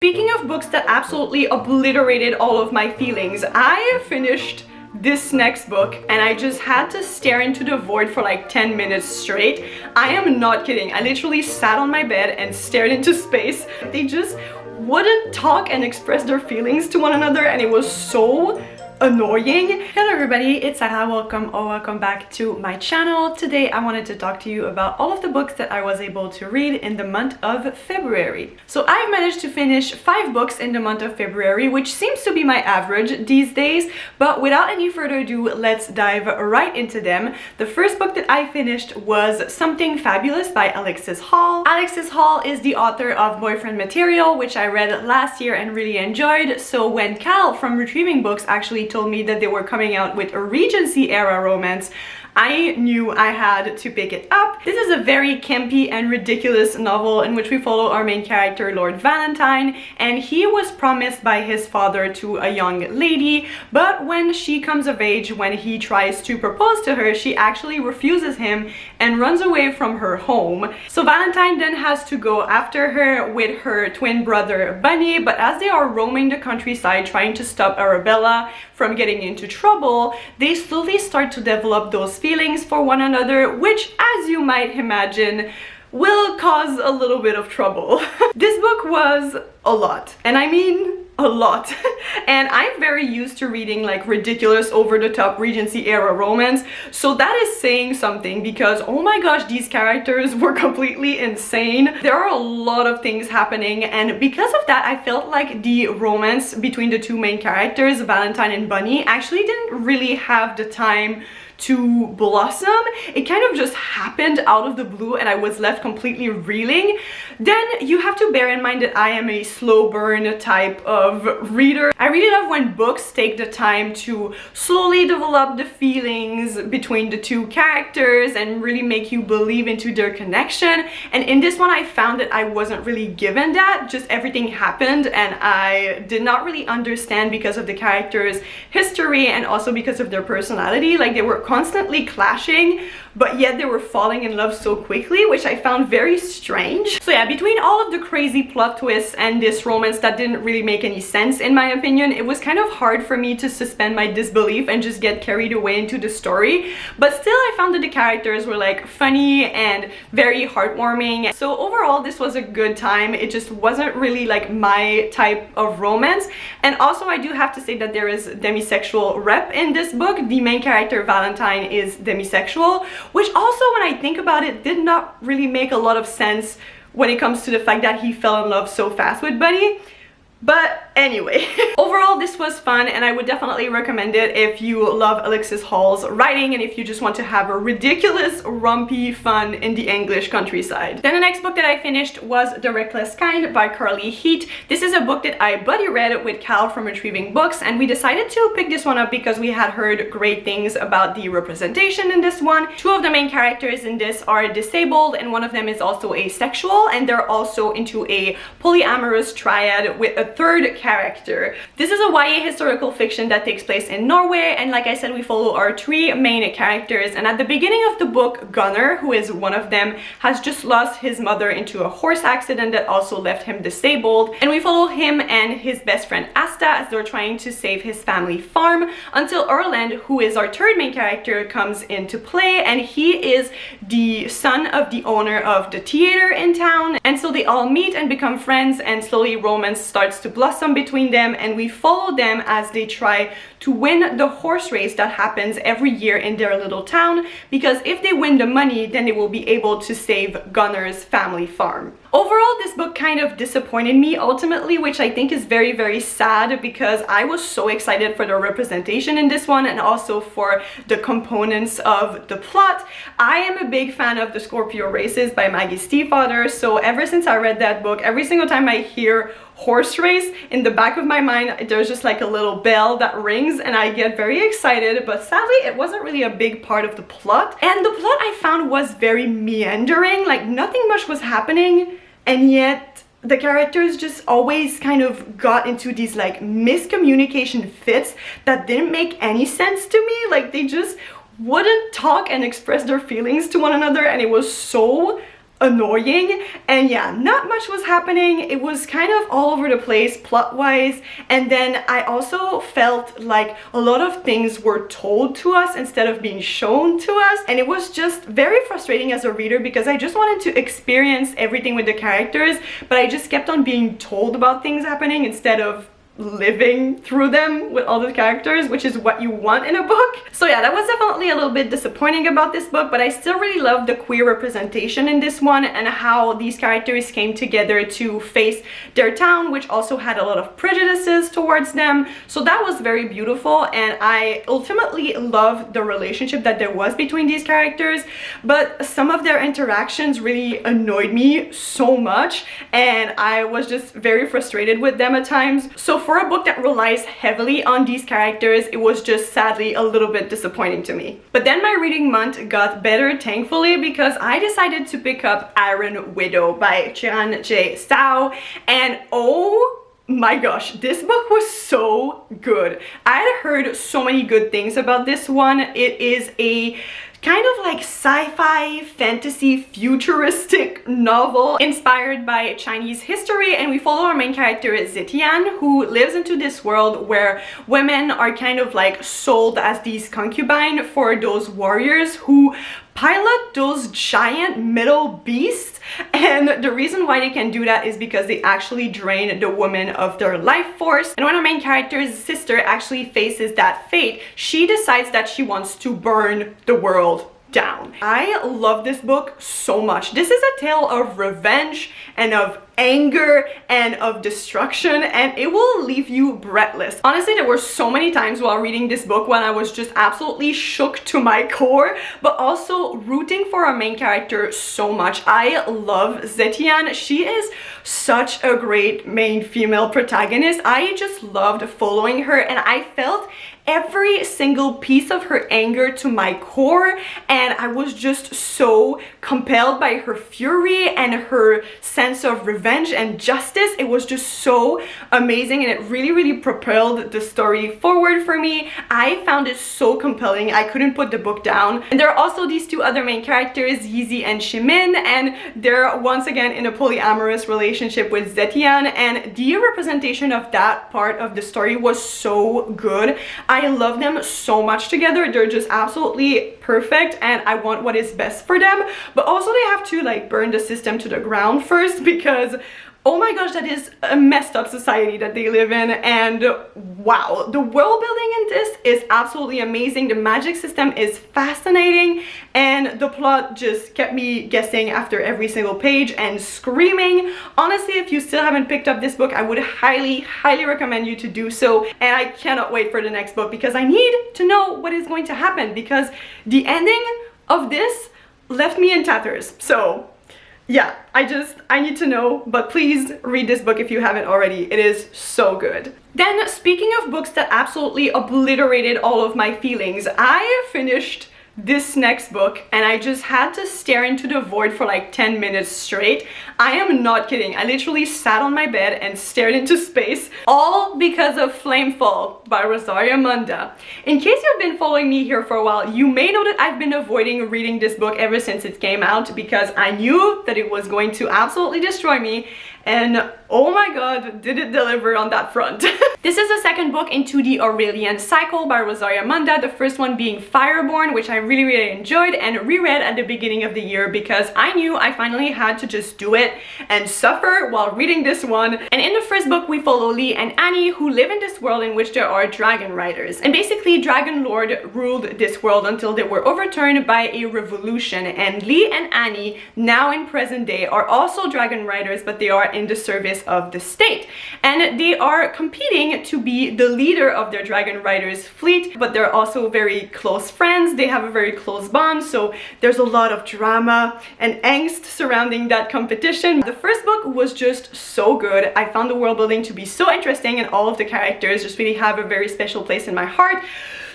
Speaking of books that absolutely obliterated all of my feelings, I finished this next book and I just had to stare into the void for like 10 minutes straight. I am not kidding. I literally sat on my bed and stared into space. They just wouldn't talk and express their feelings to one another, and it was so annoying. Hello everybody, it's Sara. Welcome back to my channel. Today I wanted to talk to you about all of the books that I was able to read in the month of February. So I've managed to finish 5 books in the month of February, which seems to be my average these days, but without any further ado, let's dive right into them. The first book that I finished was Something Fabulous by Alexis Hall. Alexis Hall is the author of Boyfriend Material, which I read last year and really enjoyed. So when Cal from Retrieving Books actually told me that they were coming out with a Regency era romance, I knew I had to pick it up. This is a very campy and ridiculous novel in which we follow our main character, Lord Valentine, and he was promised by his father to a young lady, but when she comes of age, when he tries to propose to her, she actually refuses him and runs away from her home. So Valentine then has to go after her with her twin brother Bunny, but as they are roaming the countryside trying to stop Arabella from getting into trouble, they slowly start to develop those feelings for one another, which, as you might imagine, will cause a little bit of trouble. This book was a lot, and I mean a lot. And I'm very used to reading like ridiculous, over-the-top Regency era romance, so that is saying something, because oh my gosh, these characters were completely insane. There are a lot of things happening, and because of that I felt like the romance between the two main characters, Valentine and Bunny, actually didn't really have the time to blossom. It kind of just happened out of the blue and I was left completely reeling. Then you have to bear in mind that I am a slow burn type of reader. I really love when books take the time to slowly develop the feelings between the two characters and really make you believe into their connection, and in this one I found that I wasn't really given that. Just everything happened and I did not really understand because of the characters' history and also because of their personality. Like, they were constantly clashing, but yet they were falling in love so quickly, which I found very strange. So yeah, between all of the crazy plot twists and this romance that didn't really make any sense in my opinion, it was kind of hard for me to suspend my disbelief and just get carried away into the story. But still, I found that the characters were like funny and very heartwarming. So overall, this was a good time. It just wasn't really like my type of romance. And also, I do have to say that there is demisexual rep in this book. The main character, Valentine, is demisexual, which also, when I think about it, did not really make a lot of sense when it comes to the fact that he fell in love so fast with Bunny. But anyway, overall this was fun and I would definitely recommend it if you love Alexis Hall's writing and if you just want to have a ridiculous, rompy fun in the English countryside. Then the next book that I finished was The Reckless Kind by Carly Heat. This is a book that I buddy read with Cal from Retrieving Books, and we decided to pick this one up because we had heard great things about the representation in this one. 2 of the main characters in this are disabled and one of them is also asexual, and they're also into a polyamorous triad with a 3rd character. This is a YA historical fiction that takes place in Norway, and like I said, we follow our 3 main characters, and at the beginning of the book, Gunnar, who is one of them, has just lost his mother into a horse accident that also left him disabled, and we follow him and his best friend Asta as they're trying to save his family farm until Erland, who is our 3rd main character, comes into play, and he is the son of the owner of the theater in town, and so they all meet and become friends, and slowly romance starts to blossom between them, and we follow them as they try to win the horse race that happens every year in their little town, because if they win the money, then they will be able to save Gunnar's family farm. Overall, this book kind of disappointed me ultimately, which I think is very, very sad, because I was so excited for the representation in this one and also for the components of the plot. I am a big fan of The Scorpio Races by Maggie Stiefvater, so ever since I read that book, every single time I hear horse race, in the back of my mind there's just like a little bell that rings and I get very excited, but sadly it wasn't really a big part of the plot, and the plot I found was very meandering. Like, nothing much was happening, and yet the characters just always kind of got into these like miscommunication fits that didn't make any sense to me. Like, they just wouldn't talk and express their feelings to one another, and it was so annoying, and yeah, not much was happening. It was kind of all over the place plot wise, and then I also felt like a lot of things were told to us instead of being shown to us, and it was just very frustrating as a reader because I just wanted to experience everything with the characters, but I just kept on being told about things happening instead of living through them with all the characters, which is what you want in a book. So yeah, that was definitely a little bit disappointing about this book, but I still really love the queer representation in this one and how these characters came together to face their town, which also had a lot of prejudices towards them. So that was very beautiful, and I ultimately loved the relationship that there was between these characters, but some of their interactions really annoyed me so much, and I was just very frustrated with them at times. So for a book that relies heavily on these characters, it was just sadly a little bit disappointing to me. But then my reading month got better, thankfully, because I decided to pick up Iron Widow by Chiran J. Sao, and oh my gosh, this book was so good. I had heard so many good things about this one. It is a kind of like sci-fi, fantasy, futuristic novel inspired by Chinese history, and we follow our main character Zetian, who lives into this world where women are kind of like sold as these concubines for those warriors who pilot those giant metal beasts, and the reason why they can do that is because they actually drain the women of their life force. And when our main character's sister actually faces that fate, she decides that she wants to burn the world down. I love this book so much. This is a tale of revenge and of anger and of destruction, and it will leave you breathless. Honestly, there were so many times while reading this book when I was just absolutely shook to my core, but also rooting for our main character so much. I love Zetian. She is such a great main female protagonist. I just loved following her, and I felt every single piece of her anger to my core, and I was just so compelled by her fury and her sense of revenge and justice. It was just so amazing, and it really propelled the story forward for me. I found it so compelling. I couldn't put the book down. And there are also these two other main characters, Yizi and Shimin, and they're once again in a polyamorous relationship with Zetian, and the representation of that part of the story was so good. I love them so much together. They're just absolutely perfect, and I want what is best for them, but also they have to like burn the system to the ground first, because oh my gosh, that is a messed up society that they live in. And wow, the world building in this is absolutely amazing. The magic system is fascinating, and the plot just kept me guessing after every single page and screaming. Honestly, if you still haven't picked up this book, I would highly recommend you to do so, and I cannot wait for the next book because I need to know what is going to happen, because the ending of this left me in tatters. So yeah, I need to know, but please read this book if you haven't already. It is so good. Then, speaking of books that absolutely obliterated all of my feelings, I finished this next book and I just had to stare into the void for like 10 minutes straight. I am not kidding. I literally sat on my bed and stared into space, all because of Flamefall by Rosaria Munda. In case you've been following me here for a while, you may know that I've been avoiding reading this book ever since it came out because I knew that it was going to absolutely destroy me, and oh my god, did it deliver on that front. This is the second book into the Aurelian cycle by Rosaria Munda, the first one being Fireborn, which I really enjoyed and reread at the beginning of the year because I knew I finally had to just do it and suffer while reading this one. And in the first book, we follow Lee and Annie, who live in this world in which there are dragon riders. And basically, Dragon Lord ruled this world until they were overturned by a revolution. And Lee and Annie, now in present day, are also dragon riders, but they are in the service of the state. And they are competing to be the leader of their dragon riders fleet, but they're also very close friends. They have a very close bond, so there's a lot of drama and angst surrounding that competition. The first book was just so good. I found the world building to be so interesting, and all of the characters just really have a very special place in my heart.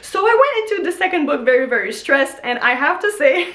So I went into the second book very stressed, and I have to say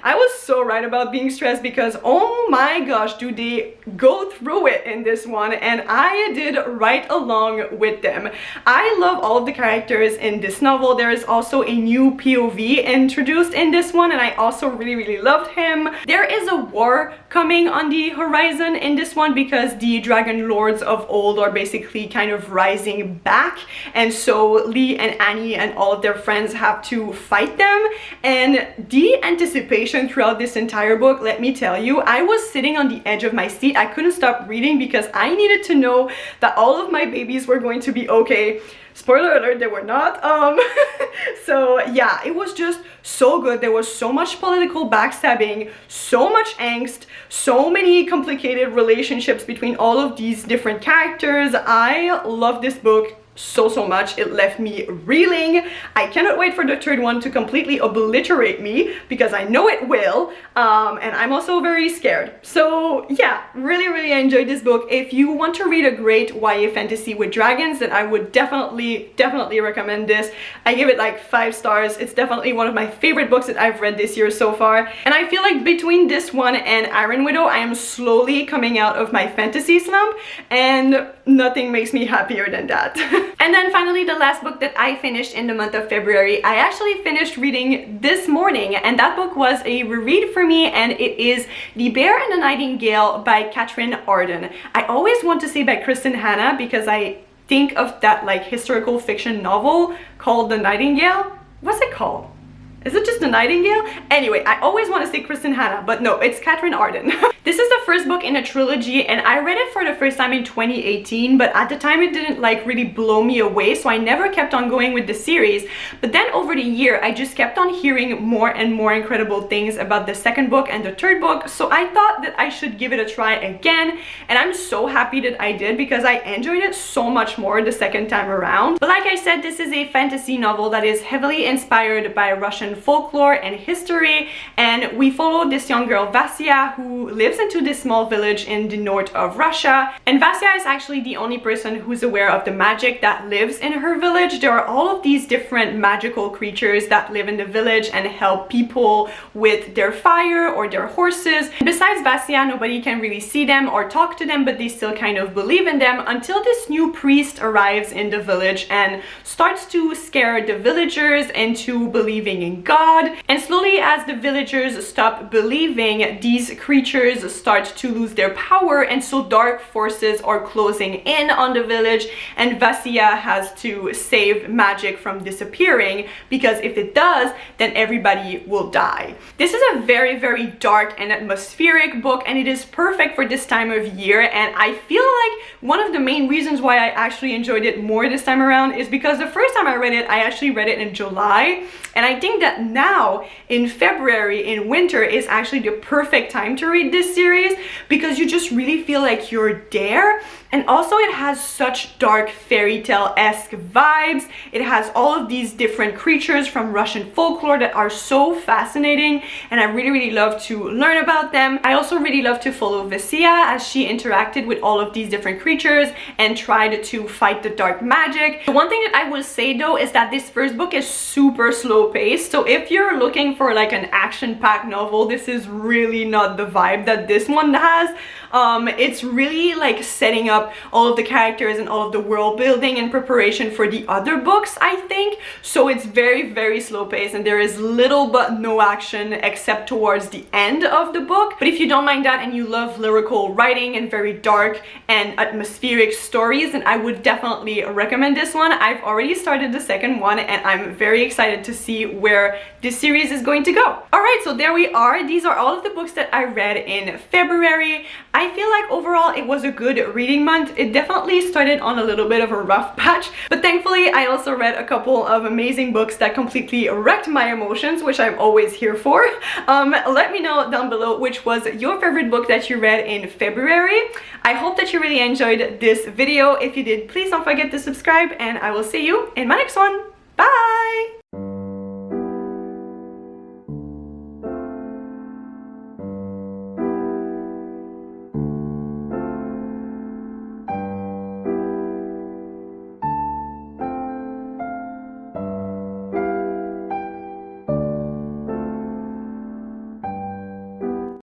I was so right about being stressed because oh my gosh, do they go through it in this one, and I did right along with them. I love all of the characters in this novel. There is also a new POV introduced in this one, and I also really loved him. There is a war coming on the horizon in this one, because the dragon lords of old are basically kind of rising back, and so Lee and Annie and all of their friends have to fight them. And the anticipation throughout this entire book, let me tell you, I was sitting on the edge of my seat. I couldn't stop reading because I needed to know that all of my babies were going to be okay. Spoiler alert, they were not. So yeah, it was just so good. There was so much political backstabbing, so much angst, so many complicated relationships between all of these different characters. I love this book so much. It left me reeling. I cannot wait for the third one to completely obliterate me, because I know it will, and I'm also very scared. So yeah, really enjoyed this book. If you want to read a great YA fantasy with dragons, then I would definitely recommend this. I give it like 5 stars. It's definitely one of my favorite books that I've read this year so far, and I feel like between this one and Iron Widow, I am slowly coming out of my fantasy slump, and nothing makes me happier than that. And then finally, the last book that I finished in the month of February, I actually finished reading this morning, and that book was a reread for me, and it is The Bear and the Nightingale by Catherine Arden. I always want to say by Kristen Hanna, because I think of that like historical fiction novel called The Nightingale. What's it called? Is it just The Nightingale? Anyway, I always want to say Kristen Hanna, but no, it's Catherine Arden. This is the first book in a trilogy, and I read it for the first time in 2018, but at the time it didn't like really blow me away, so I never kept on going with the series. But then over the year, I just kept on hearing more and more incredible things about the second book and the third book, so I thought that I should give it a try again, and I'm so happy that I did, because I enjoyed it so much more the second time around. But like I said, this is a fantasy novel that is heavily inspired by Russian folklore and history, and we follow this young girl Vasya, who lives into this small village in the north of Russia. And Vasya is actually the only person who's aware of the magic that lives in her village. There are all of these different magical creatures that live in the village and help people with their fire or their horses. Besides Vasya, nobody can really see them or talk to them, but they still kind of believe in them, until this new priest arrives in the village and starts to scare the villagers into believing in God. And slowly, as the villagers stop believing, these creatures start to lose their power, and so dark forces are closing in on the village, and Vasya has to save magic from disappearing, because if it does, then everybody will die. This is a very dark and atmospheric book, and it is perfect for this time of year. And I feel like one of the main reasons why I actually enjoyed it more this time around is because the first time I read it, I actually read it in July, and I think that now in February, in winter, is actually the perfect time to read this series, because you just really feel like you're there. And also it has such dark fairy tale-esque vibes. It has all of these different creatures from Russian folklore that are so fascinating, and I really love to learn about them. I also really love to follow Vasya as she interacted with all of these different creatures and tried to fight the dark magic. The one thing that I will say though is that this first book is super slow paced, so if you're looking for like an action-packed novel, this is really not the vibe that this one has. It's really like setting up all of the characters and all of the world building in preparation for the other books, I think. So it's very slow paced, and there is little but no action except towards the end of the book. But if you don't mind that and you love lyrical writing and very dark and atmospheric stories, then I would definitely recommend this one. I've already started the second one, and I'm very excited to see where this series is going to go. Alright, so there we are. These are all of the books that I read in February. I feel like overall it was a good reading month. It definitely started on a little bit of a rough patch, but thankfully I also read a couple of amazing books that completely wrecked my emotions, which I'm always here for. Let me know down below which was your favorite book that you read in February. I hope that you really enjoyed this video. If you did, please don't forget to subscribe, and I will see you in my next one. Bye!